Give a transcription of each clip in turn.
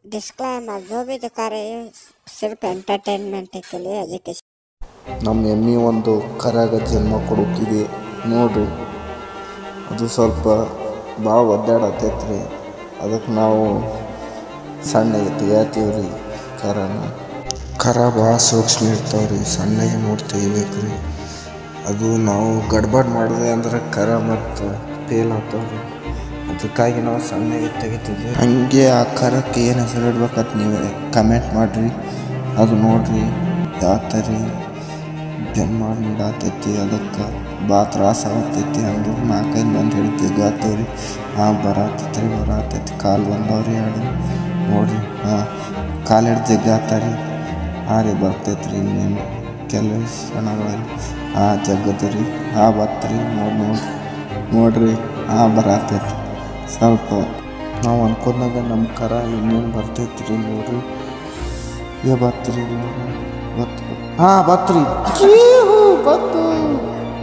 Disclaimer, जो भी दिखा रहे हैं सिर्फ एंटरटेनमेंट के लिए, एजुकेशन। ನಮ್ಮ ಎಮ್ಮಿ ಒಂದು ಕರಾಗ ಜನ್ಮ ಕೊಡುತ್ತಿದೆ ನೋಡ್ರಿ. ಅದು ಸ್ವಲ್ಪ ಭಾಳ ಒದ್ದಾಡತ್ತೈತ್ರಿ. ಅದಕ್ಕೆ ನಾವು ಸಣ್ಣಗೆ ತೆಗಿತೀವ್ರಿ ಕರ ಭಾಳ ಸೂಕ್ಷ್ಮ ಇರ್ತಾವ್ರಿ. ಸಣ್ಣಗೆ ನೋಡಿ ತೆಗಿಬೇಕ್ರಿ. ಅದು ನಾವು ಗಡ್ಬಡ್ ಮಾಡಿದೆ ಅಂದ್ರೆ ಕರ ಮತ್ತು ಫೇಲ್ ಆಗ್ತಾವ್ರಿ. ಅದಕ್ಕಾಗಿ ನಾವು ಸಣ್ಣಗೆ ತೆಗಿತೀವಿ. ಹಂಗೆ ಆ ಕರಕ್ಕೆ ಏನು ಹೆಸರು ಇಡ್ಬೇಕಂತ ನೀವು ಕಮೆಂಟ್ ಮಾಡಿರಿ. ಅದು ನೋಡ್ರಿ ಯಾವ ಥರ ಜನ್ಮ ನೀಡಾತೈತಿ. ಅದಕ್ಕೆ ಭಾಳ ತ್ರಾಸ ಆಗತೈತಿ. ಅಂದ್ರೆ 4-5 ಮಂದಿ ಹಿಡಿದು ತೆಗಾತೀವ್ರಿ. ಬರತೈತಿ ಕಾಲು ಬಂದವ್ರಿ 2 ನೋಡ್ರಿ. ಕಾಲು ಹಿಡ್ದು ಜಗ್ಗಾತಾರಿ. ರೀ ಬರ್ತೈತ್ರಿ. ಇನ್ನೇನು ಕೆಲವು ಕ್ಷಣಗಳಲ್ಲಿ ಜಗ್ಗದ್ರಿ ಬತ್ರಿ. ನೋಡ್ರಿ ಬರತೈತಿ. ಸ್ವಲ್ಪ ನಾವು ಅನ್ಕೊಂಡಾಗ ನಮ್ಮ ಕರ ಇನ್ನೇನು ಬರ್ತೈತ್ರಿ. ನೋಡ್ರಿ ಬತ್ರಿ. ನೋಡ್ರಿ ಬತ್ರಿ ಬತ್ತು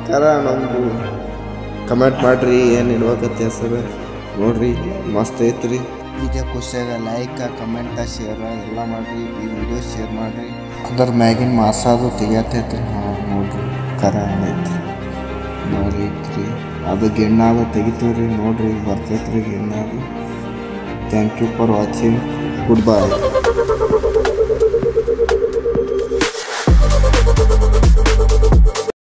ಕರ ನಮ್ದು. ಕಮೆಂಟ್ ಮಾಡ್ರಿ ಏನು ಇಡ್ಬೇಕತ್ತೆ ಹೆಸರು. ನೋಡ್ರಿ ಮಸ್ತ್ ಐತ್ರಿ. ವಿಡಿಯೋ ಖುಷಿಯಾಗ ಲೈಕ್ ಕಮೆಂಟ ಶೇರ್ ಎಲ್ಲ ಮಾಡಿರಿ. ಈ ವಿಡಿಯೋ ಶೇರ್ ಮಾಡಿರಿ. ಅದ್ರ ಮ್ಯಾಗಿನ ಮಾಸಾದು ತೆಗಿಯತೈತ್ರಿ. ನೋಡ್ರಿ ಕರ ಐತ್ರಿ. ನೋಡಿ ಐತ್ರಿ. ಅದು ಗಿಣ್ಣಾಗ ತೆಗಿತೀವ್ರಿ. ನೋಡ್ರಿ ಬರ್ತೈತ್ರಿ ಗಿಣ್ಣಾಗ. Thank you for watching. Good bye.